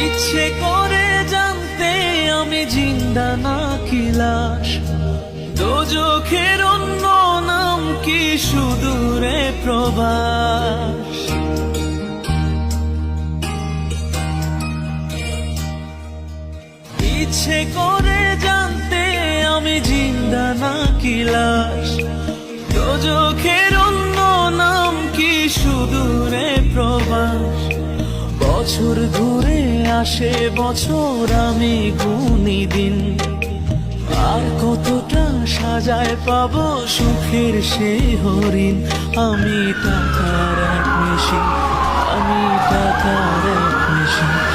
ইচ্ছে করে জানতে আমি জিন্দা নাকি লাশ, দোজখের অন্য নাম কি সুদূরে প্রবাস। ইচ্ছে করে জানতে আমি জিন্দা নাকি লাশ, দোজখের অন্য নাম কি সুদূরে প্রবাস। বছর ঘুরে আসে বছর, আমি গুনি দিন, আর কতটা সাজায় পাবো সুখের সেই হরিণ। আমি টাকার এক মেশিন, আমি টাকার এক মেশিন।